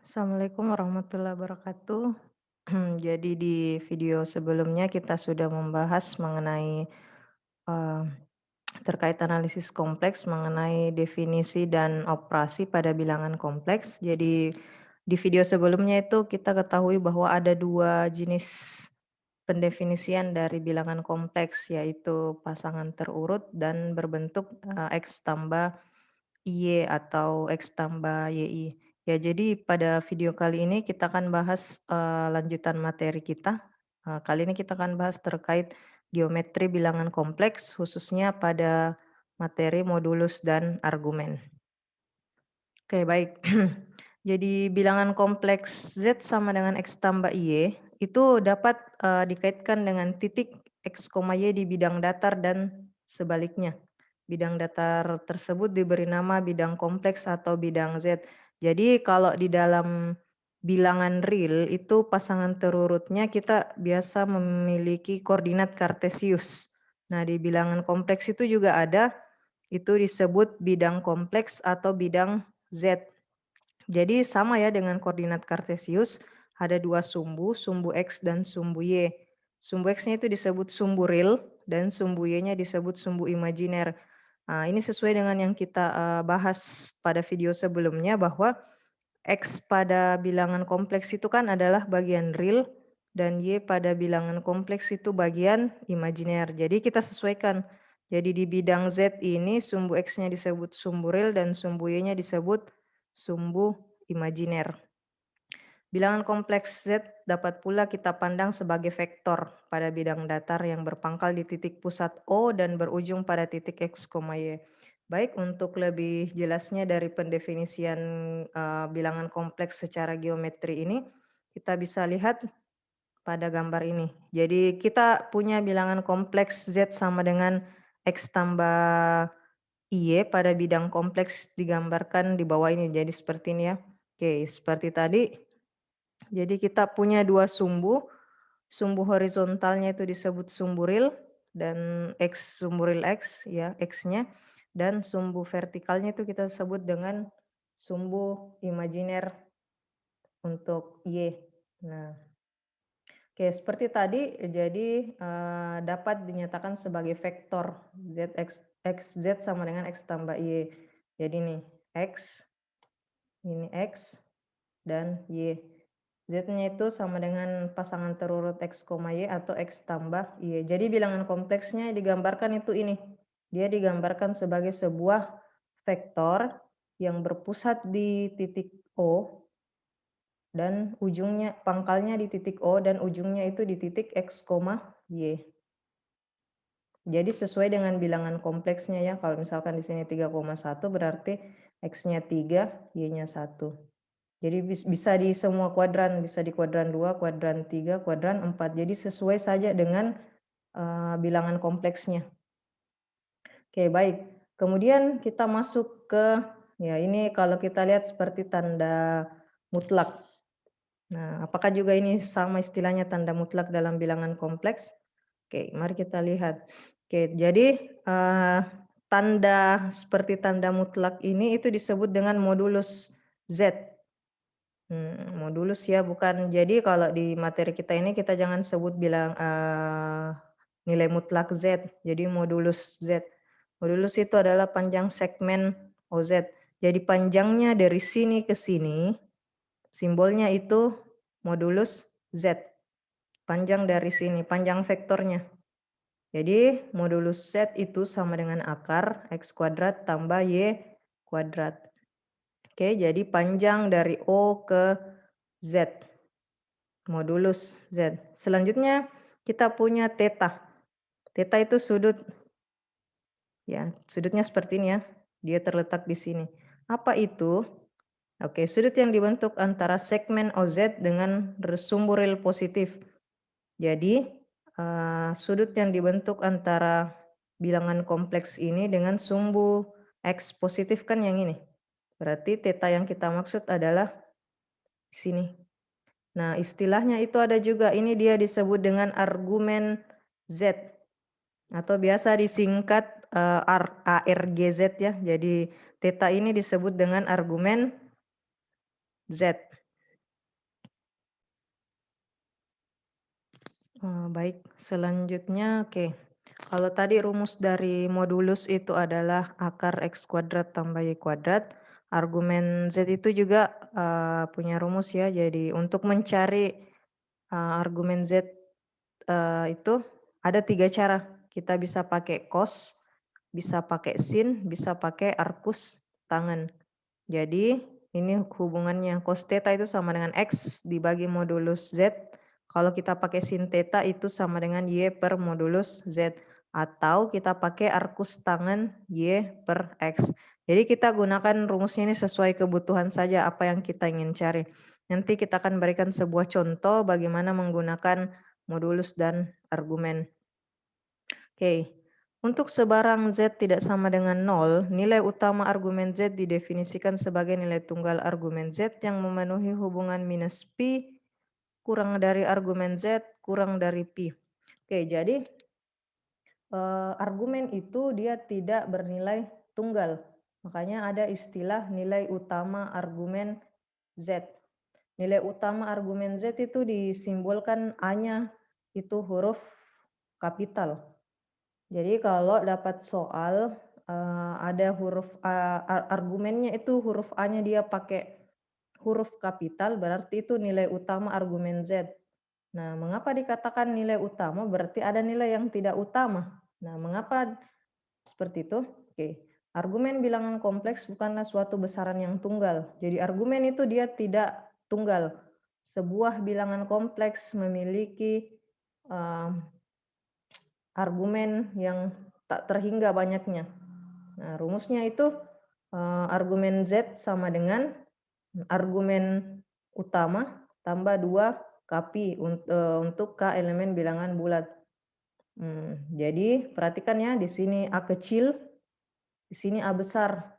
Assalamualaikum warahmatullahi wabarakatuh. Jadi di video sebelumnya kita sudah membahas mengenai eh, terkait analisis kompleks mengenai definisi dan operasi pada bilangan kompleks. Jadi di video sebelumnya itu kita ketahui bahwa ada dua jenis pendefinisian dari bilangan kompleks, yaitu pasangan terurut dan berbentuk X tambah Y atau X tambah YI. Ya, jadi pada video kali ini kita akan bahas lanjutan materi kita. Kali ini kita akan bahas terkait geometri bilangan kompleks, khususnya pada materi modulus dan argumen. Oke, baik. Jadi bilangan kompleks Z sama dengan X tambah Y itu dapat dikaitkan dengan titik X, Y di bidang datar dan sebaliknya. Bidang datar tersebut diberi nama bidang kompleks atau bidang Z. Jadi kalau di dalam bilangan real itu pasangan terurutnya kita biasa memiliki koordinat kartesius. Nah, di bilangan kompleks itu juga ada, itu disebut bidang kompleks atau bidang Z. Jadi sama ya dengan koordinat kartesius, ada dua sumbu, sumbu X dan sumbu Y. Sumbu X-nya itu disebut sumbu real dan sumbu Y-nya disebut sumbu imajiner. Nah, ini sesuai dengan yang kita bahas pada video sebelumnya bahwa X pada bilangan kompleks itu kan adalah bagian real dan Y pada bilangan kompleks itu bagian imajiner. Jadi kita sesuaikan. Jadi di bidang Z ini sumbu X-nya disebut sumbu real dan sumbu Y-nya disebut sumbu imajiner. Bilangan kompleks Z dapat pula kita pandang sebagai vektor pada bidang datar yang berpangkal di titik pusat O dan berujung pada titik X, Y. Baik, untuk lebih jelasnya dari pendefinisian bilangan kompleks secara geometri ini, kita bisa lihat pada gambar ini. Jadi kita punya bilangan kompleks Z sama dengan X tambah Y pada bidang kompleks digambarkan di bawah ini. Jadi seperti ini ya. Oke, seperti tadi. Jadi kita punya dua sumbu. Sumbu horizontalnya itu disebut sumbu real dan X, sumbu real X ya, X-nya, dan sumbu vertikalnya itu kita sebut dengan sumbu imajiner untuk Y. Nah, oke, seperti tadi, jadi dapat dinyatakan sebagai vektor Z sama dengan X tambah Y. Jadi nih, ini X dan Y. Z-nya itu sama dengan pasangan terurut X, Y atau X tambah Y. Jadi bilangan kompleksnya digambarkan itu ini. Dia digambarkan sebagai sebuah vektor yang berpusat di titik O dan ujungnya, pangkalnya di titik O dan ujungnya itu di titik X, Y. Jadi sesuai dengan bilangan kompleksnya ya. Kalau misalkan di sini 3,1 berarti X-nya 3, Y-nya 1. Jadi bisa di semua kuadran, bisa di kuadran 2, kuadran 3, kuadran 4. Jadi sesuai saja dengan bilangan kompleksnya. Oke, baik. Kemudian kita masuk ke, ya ini kalau kita lihat seperti tanda mutlak. Nah, apakah juga ini sama istilahnya tanda mutlak dalam bilangan kompleks? Oke, mari kita lihat. Oke, jadi tanda seperti tanda mutlak ini itu disebut dengan modulus Z. Modulus ya, bukan. Jadi kalau di materi kita ini kita jangan sebut bilang nilai mutlak Z. Jadi modulus Z. Modulus itu adalah panjang segmen OZ. Jadi panjangnya dari sini ke sini, simbolnya itu modulus Z. Panjang dari sini, panjang vektornya. Jadi modulus Z itu sama dengan akar X kuadrat tambah Y kuadrat. Oke, jadi panjang dari O ke Z, modulus Z. Selanjutnya kita punya theta. Theta itu sudut, ya, sudutnya seperti ini ya. Dia terletak di sini. Apa itu? Oke, sudut yang dibentuk antara segmen OZ dengan sumbu real positif. Jadi sudut yang dibentuk antara bilangan kompleks ini dengan sumbu X positif kan yang ini. Berarti theta yang kita maksud adalah di sini. Nah, istilahnya itu ada juga, ini dia disebut dengan argumen Z atau biasa disingkat ARGZ ya. Jadi theta ini disebut dengan argumen Z. Baik, selanjutnya oke. Kalau tadi rumus dari modulus itu adalah akar X kuadrat tambah Y kuadrat, argumen Z itu juga, punya rumus ya. Jadi untuk mencari, argumen Z, itu ada 3 cara. Kita bisa pakai cos, bisa pakai sin, bisa pakai arcus tangen. Jadi ini hubungannya cos theta itu sama dengan X dibagi modulus Z. Kalau kita pakai sin theta itu sama dengan Y per modulus Z. Atau kita pakai arcus tangen Y per X. Jadi kita gunakan rumusnya ini sesuai kebutuhan saja apa yang kita ingin cari. Nanti kita akan berikan sebuah contoh bagaimana menggunakan modulus dan argumen. Oke. Untuk sebarang Z tidak sama dengan 0, nilai utama argumen Z didefinisikan sebagai nilai tunggal argumen Z yang memenuhi hubungan minus pi kurang dari argumen Z kurang dari pi. Oke, jadi argumen itu dia tidak bernilai tunggal. Makanya ada istilah nilai utama argumen Z. Nilai utama argumen Z itu disimbolkan A-nya itu huruf kapital. Jadi kalau dapat soal, ada huruf argumennya itu huruf A-nya dia pakai huruf kapital, berarti itu nilai utama argumen Z. Nah, mengapa dikatakan nilai utama? Berarti ada nilai yang tidak utama. Nah, mengapa seperti itu? Oke. Argumen bilangan kompleks bukanlah suatu besaran yang tunggal. Jadi argumen itu dia tidak tunggal. Sebuah bilangan kompleks memiliki argumen yang tak terhingga banyaknya. Nah, rumusnya itu argumen Z sama dengan argumen utama tambah 2 Kpi untuk K elemen bilangan bulat. Jadi perhatikan ya, di sini A kecil, di sini A besar.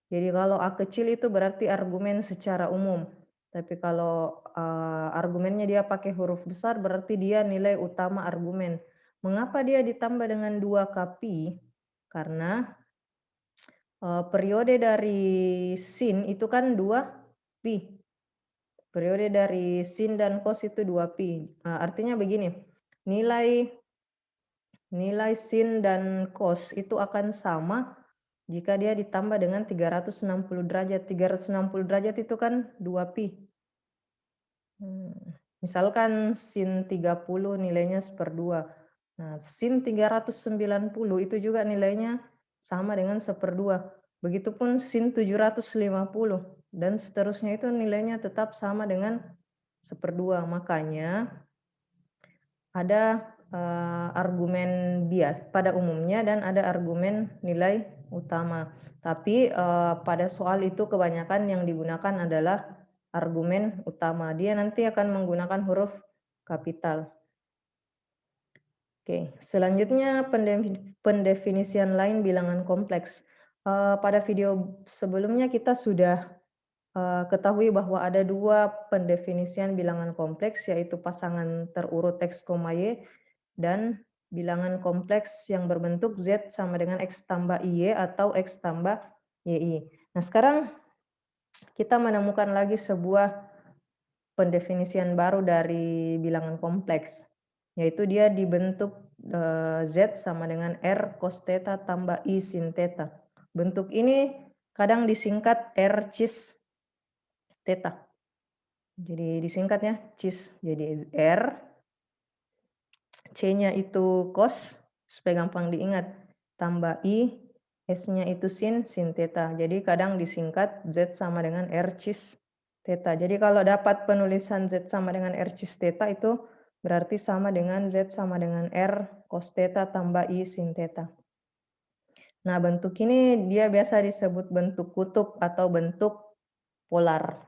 Jadi kalau A kecil itu berarti argumen secara umum. Tapi kalau argumennya dia pakai huruf besar berarti dia nilai utama argumen. Mengapa dia ditambah dengan 2 Kpi? Karena periode dari sin itu kan 2 pi. Periode dari sin dan cos itu 2 pi. Artinya begini, nilai sin dan cos itu akan sama jika dia ditambah dengan 360 derajat. 360 derajat itu kan 2 pi. Misalkan sin 30 nilainya 1/2. Nah, sin 390 itu juga nilainya sama dengan 1/2. Begitupun sin 750 dan seterusnya itu nilainya tetap sama dengan 1/2. Makanya ada argumen bias pada umumnya dan ada argumen nilai utama. Tapi pada soal itu kebanyakan yang digunakan adalah argumen utama. Dia nanti akan menggunakan huruf kapital. Oke, selanjutnya pendefinisian lain bilangan kompleks. Pada video sebelumnya kita sudah ketahui bahwa ada 2 pendefinisian bilangan kompleks, yaitu pasangan terurut X, Y, dan bilangan kompleks yang berbentuk Z sama dengan X tambah IY atau X tambah YI. Nah, sekarang kita menemukan lagi sebuah pendefinisian baru dari bilangan kompleks, yaitu dia dibentuk Z sama dengan R cos theta tambah I sin theta. Bentuk ini kadang disingkat R cis theta. Jadi disingkatnya cis. Jadi R, C-nya itu cos, supaya gampang diingat. Tambah I, S-nya itu sin theta. Jadi kadang disingkat Z sama dengan R cis theta. Jadi kalau dapat penulisan Z sama dengan R cis theta itu berarti sama dengan Z sama dengan R cos theta tambah I sin theta. Nah, bentuk ini dia biasa disebut bentuk kutub atau bentuk polar.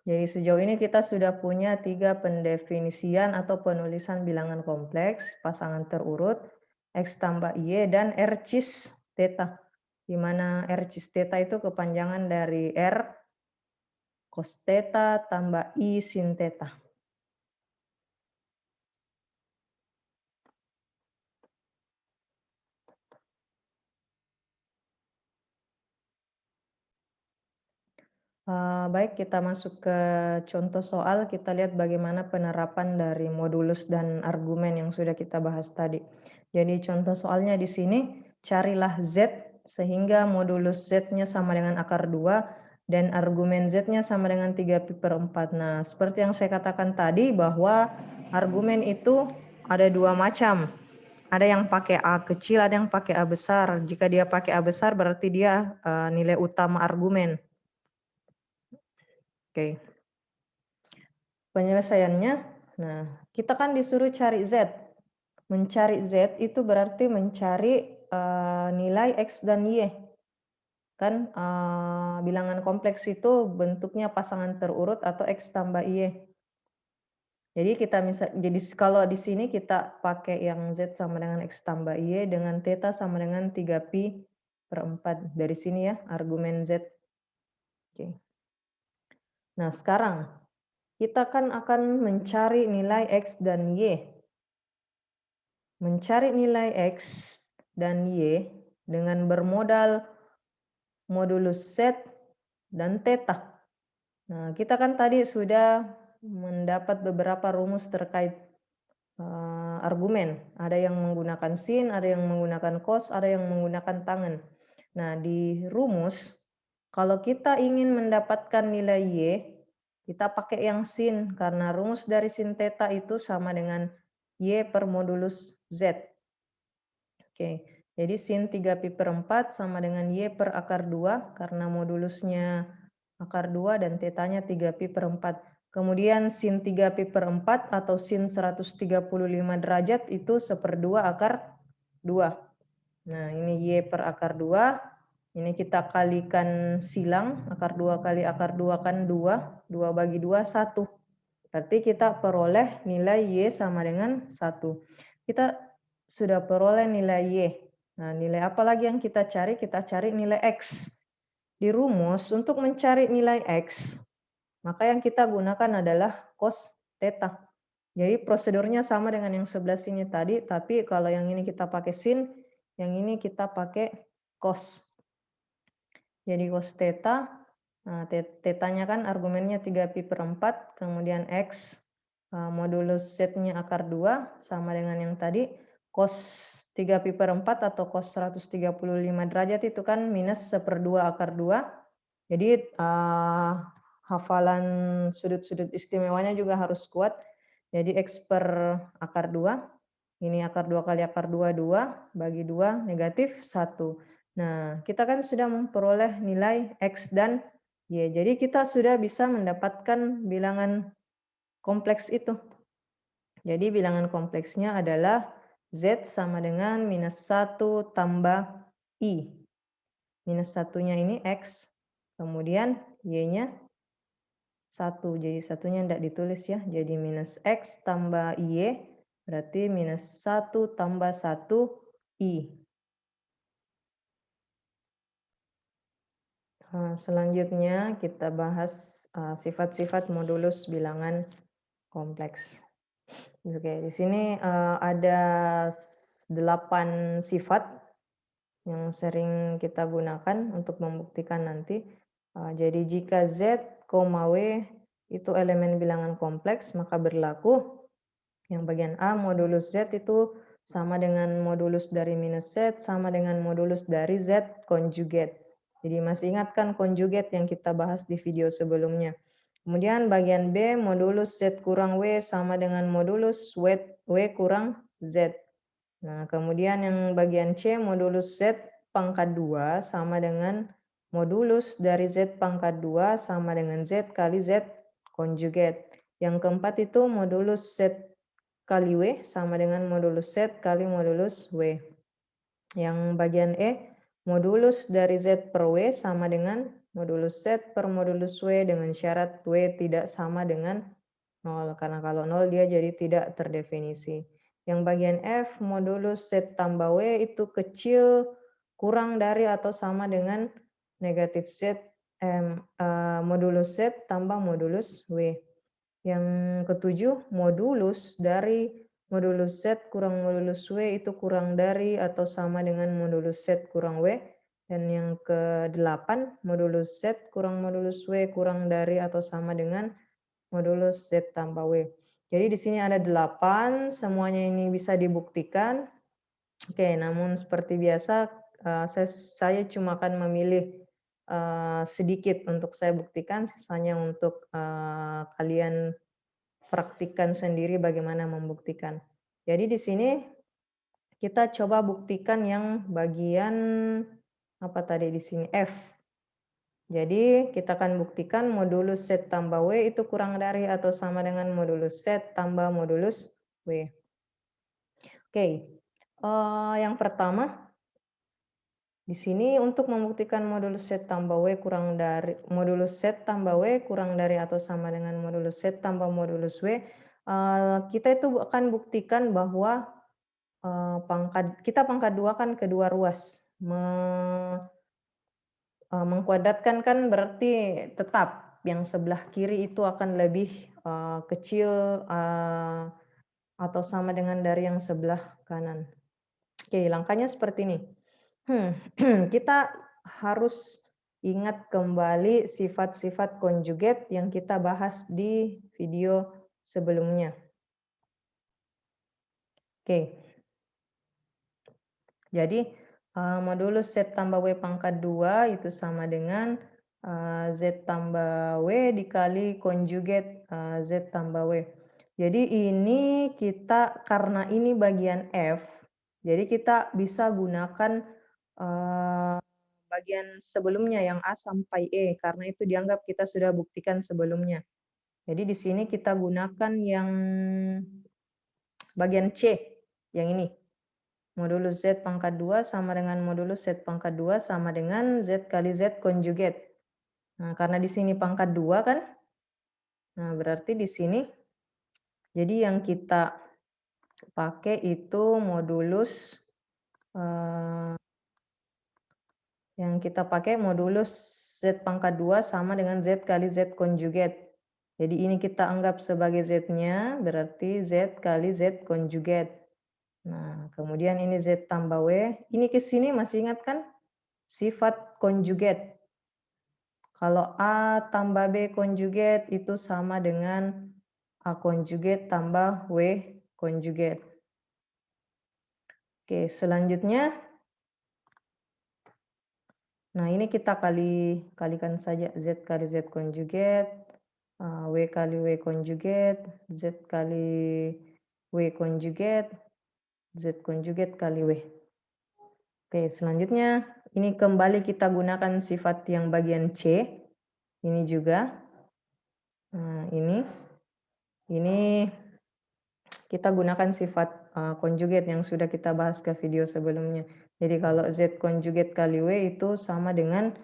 Jadi sejauh ini kita sudah punya 3 pendefinisian atau penulisan bilangan kompleks, pasangan terurut, X tambah Y, dan R cis theta. Di mana R cis theta itu kepanjangan dari R cos theta tambah I sin theta. Baik, kita masuk ke contoh soal, kita lihat bagaimana penerapan dari modulus dan argumen yang sudah kita bahas tadi. Jadi contoh soalnya di sini, carilah Z sehingga modulus Z-nya sama dengan akar 2 dan argumen Z-nya sama dengan 3pi/4. Nah, seperti yang saya katakan tadi bahwa argumen itu ada dua macam. Ada yang pakai A kecil, ada yang pakai A besar. Jika dia pakai A besar berarti dia nilai utama argumen. Oke. Penyelesaiannya, nah kita kan disuruh cari Z. Mencari Z itu berarti mencari nilai X dan Y. Kan bilangan kompleks itu bentuknya pasangan terurut atau X tambah Y. Jadi kalau di sini kita pakai yang Z sama dengan X tambah Y dengan theta sama dengan 3pi/4. Dari sini ya argumen Z. Oke. Nah sekarang kita kan akan mencari nilai X dan Y. Mencari nilai X dan Y dengan bermodal modulus Z dan theta. Nah, kita kan tadi sudah mendapat beberapa rumus terkait argumen. Ada yang menggunakan sin, ada yang menggunakan cos, ada yang menggunakan tangen. Nah, di rumus, kalau kita ingin mendapatkan nilai Y, kita pakai yang sin, karena rumus dari sin theta itu sama dengan Y per modulus Z. Oke, jadi sin 3pi/4 sama dengan Y per akar 2, karena modulusnya akar 2 dan tetanya 3pi/4. Kemudian sin 3pi/4 atau sin 135 derajat itu 1/2 akar 2. Nah, ini Y per akar 2. Ini kita kalikan silang, akar 2 kali akar 2 kan 2. 2 bagi 2, 1. Berarti kita peroleh nilai Y sama dengan 1. Kita sudah peroleh nilai Y. Nah, nilai apa lagi yang kita cari? Kita cari nilai X. Di rumus, untuk mencari nilai X, maka yang kita gunakan adalah cos theta. Jadi prosedurnya sama dengan yang sebelah sini tadi, tapi kalau yang ini kita pakai sin, yang ini kita pakai cos. Jadi cos theta, nah tetanya kan argumennya 3pi/4, kemudian X modulus Z-nya akar 2, sama dengan yang tadi, cos 3pi/4 atau cos 135 derajat itu kan minus 1/2 akar 2. Jadi hafalan sudut-sudut istimewanya juga harus kuat. Jadi X per akar 2, ini akar 2 kali akar 2, 2, bagi 2, negatif 1. Nah, kita kan sudah memperoleh nilai X dan Y. Jadi kita sudah bisa mendapatkan bilangan kompleks itu. Jadi bilangan kompleksnya adalah Z sama dengan minus 1 tambah I. Minus 1-nya ini X, kemudian Y-nya 1. Jadi satunya tidak ditulis ya. Jadi minus X tambah Y, berarti minus 1 tambah 1 I. Selanjutnya kita bahas sifat-sifat modulus bilangan kompleks. Oke, di sini ada 8 sifat yang sering kita gunakan untuk membuktikan nanti. Jadi jika Z, W itu elemen bilangan kompleks, maka berlaku yang bagian A modulus Z itu sama dengan modulus dari minus Z sama dengan modulus dari Z konjugat. Jadi masih ingat kan konjugat yang kita bahas di video sebelumnya. Kemudian bagian B modulus Z kurang W sama dengan modulus W kurang Z. Nah, kemudian yang bagian C modulus Z pangkat 2 sama dengan modulus dari Z pangkat 2 sama dengan Z kali Z konjugat. Yang keempat itu modulus Z kali W sama dengan modulus Z kali modulus W. Yang bagian E, modulus dari Z per W sama dengan modulus Z per modulus W dengan syarat W tidak sama dengan 0. Karena kalau 0 dia jadi tidak terdefinisi. Yang bagian F, modulus Z tambah W itu kecil, kurang dari atau sama dengan negatif Z, modulus Z tambah modulus W. Yang ketujuh, modulus dari modulus Z kurang modulus W itu kurang dari atau sama dengan modulus Z kurang W. Dan yang ke-8, modulus Z kurang modulus W kurang dari atau sama dengan modulus Z tambah W. Jadi di sini ada 8, semuanya ini bisa dibuktikan. Oke, namun seperti biasa, saya cuma akan memilih sedikit untuk saya buktikan, sisanya untuk kalian praktikkan sendiri bagaimana membuktikan. Jadi di sini kita coba buktikan yang bagian apa tadi di sini F. Jadi kita akan buktikan modulus Z tambah W itu kurang dari atau sama dengan modulus Z tambah modulus W. Oke, yang pertama di sini untuk membuktikan modulus Z tambah W kurang dari modulus Z tambah W kurang dari atau sama dengan modulus Z tambah modulus W, kita itu akan buktikan bahwa kita pangkat 2 kan kedua ruas. Mengkuadratkan kan berarti tetap yang sebelah kiri itu akan lebih kecil atau sama dengan dari yang sebelah kanan. Oke, langkahnya seperti ini. Kita harus ingat kembali sifat-sifat konjugat yang kita bahas di video sebelumnya. Oke. Jadi, modulus Z tambah W pangkat 2 itu sama dengan Z tambah W dikali konjugat Z tambah W. Jadi ini kita, karena ini bagian F, jadi kita bisa gunakan bagian sebelumnya yang A sampai E, karena itu dianggap kita sudah buktikan sebelumnya. Jadi di sini kita gunakan yang bagian C, yang ini. Modulus Z pangkat 2 sama dengan modulus Z pangkat 2 sama dengan Z kali Z konjugat. Nah, karena di sini pangkat 2 kan, nah berarti di sini, jadi yang kita pakai itu modulus, yang kita pakai modulus Z pangkat 2 sama dengan Z kali Z konjugat. Jadi ini kita anggap sebagai Z-nya, berarti Z kali Z konjugat. Nah, kemudian ini Z tambah W. Ini ke sini masih ingat kan? Sifat konjugat. Kalau A tambah B konjugat itu sama dengan A konjugat tambah W konjugat. Oke, selanjutnya, nah ini kita kalikan saja Z kali Z konjugat, W kali W konjugat, Z kali W konjugat, Z konjugat kali W. Oke, selanjutnya ini kembali kita gunakan sifat yang bagian C. Ini juga. Nah, ini kita gunakan sifat konjugat yang sudah kita bahas ke video sebelumnya. Jadi kalau Z konjugat kali W itu sama dengan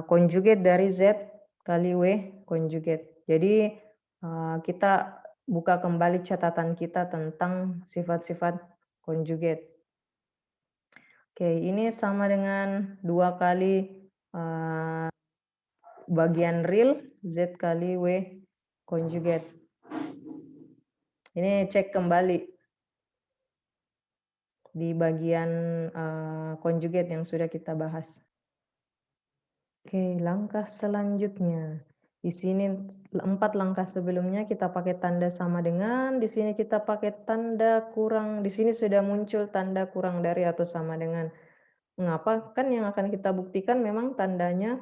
konjugat dari Z kali W konjugat. Jadi kita buka kembali catatan kita tentang sifat-sifat konjugat. Oke, ini sama dengan 2 kali bagian real Z kali W konjugat. Ini cek kembali di bagian konjugat yang sudah kita bahas. Oke, langkah selanjutnya. Di sini 4 langkah sebelumnya kita pakai tanda sama dengan, di sini kita pakai tanda kurang, di sini sudah muncul tanda kurang dari atau sama dengan. Mengapa? Kan yang akan kita buktikan memang tandanya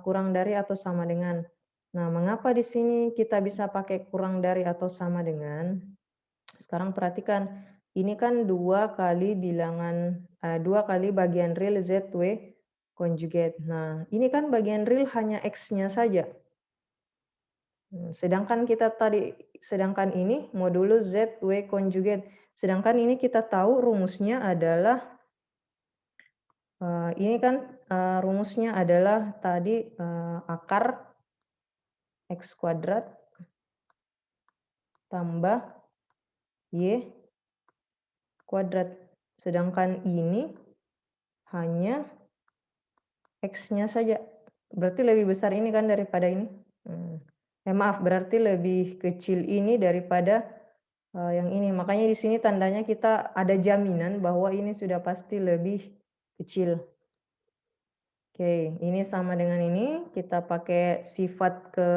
kurang dari atau sama dengan. Nah, mengapa di sini kita bisa pakai kurang dari atau sama dengan? Sekarang perhatikan, ini kan 2 kali bilangan 2 kali bagian real ZW konjugat. Nah, ini kan bagian real hanya X-nya saja. Sedangkan ini modulus ZW konjugat. Sedangkan ini kita tahu rumusnya adalah ini kan rumusnya adalah tadi akar X kuadrat tambah Y kuadrat. Sedangkan ini hanya X-nya saja. Berarti lebih besar ini kan daripada ini. Maaf, berarti lebih kecil ini daripada yang ini. Makanya di sini tandanya kita ada jaminan bahwa ini sudah pasti lebih kecil. Oke, ini sama dengan ini, kita pakai sifat ke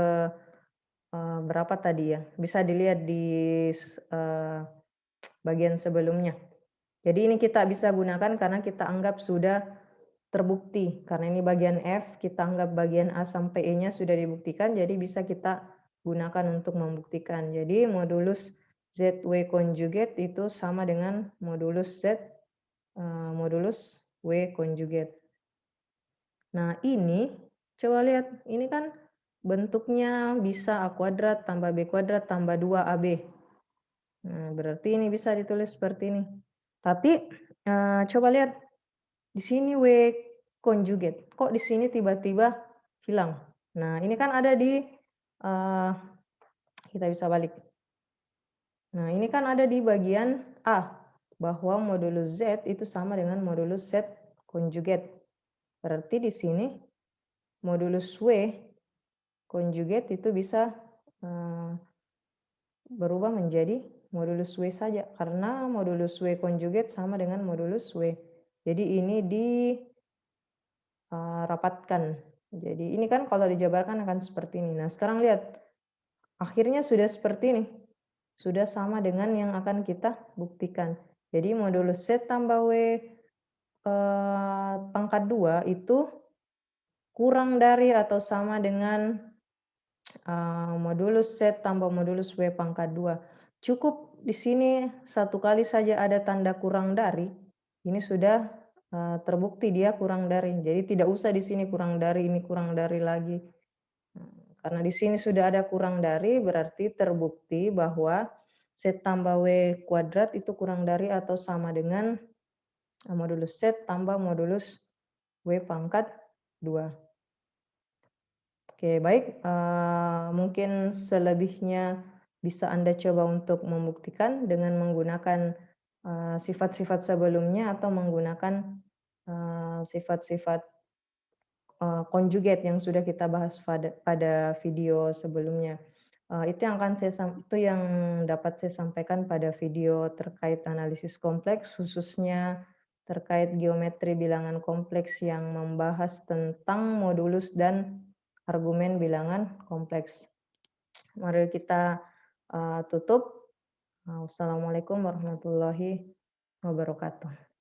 berapa tadi ya, bisa dilihat di bagian sebelumnya. Jadi ini kita bisa gunakan karena kita anggap sudah terbukti, karena ini bagian F, kita anggap bagian A sampai E-nya sudah dibuktikan, jadi bisa kita gunakan untuk membuktikan. Jadi modulus ZW conjugate itu sama dengan modulus modulus W conjugate. Nah ini, coba lihat, ini kan bentuknya bisa A kuadrat tambah B kuadrat tambah 2AB. Nah, berarti ini bisa ditulis seperti ini. Tapi, coba lihat, di sini W conjugate, kok di sini tiba-tiba hilang? Nah, ini kan ada di, eee, kita bisa balik. Nah, ini kan ada di bagian A, bahwa modulus Z itu sama dengan modulus Z conjugate. Berarti di sini modulus W conjugate itu bisa, berubah menjadi modulus W saja, karena modulus W conjugate sama dengan modulus W. Jadi ini dirapatkan. Jadi ini kan kalau dijabarkan akan seperti ini. Nah, sekarang lihat, akhirnya sudah seperti ini. Sudah sama dengan yang akan kita buktikan. Jadi modulus Z tambah W, pangkat 2 itu kurang dari atau sama dengan modulus Z tambah modulus W pangkat 2. Cukup di sini satu kali saja ada tanda kurang dari, ini sudah, terbukti dia kurang dari. Jadi tidak usah di sini kurang dari, ini kurang dari lagi. Karena di sini sudah ada kurang dari, berarti terbukti bahwa Z tambah W kuadrat itu kurang dari atau sama dengan, modulus Z tambah modulus W pangkat 2. Oke, baik, mungkin selebihnya bisa Anda coba untuk membuktikan dengan menggunakan, sifat-sifat sebelumnya atau menggunakan, sifat-sifat, conjugate yang sudah kita bahas pada video sebelumnya. Itu yang dapat saya sampaikan pada video terkait analisis kompleks, khususnya terkait geometri bilangan kompleks yang membahas tentang modulus dan argumen bilangan kompleks. Mari kita, tutup. Wassalamualaikum warahmatullahi wabarakatuh.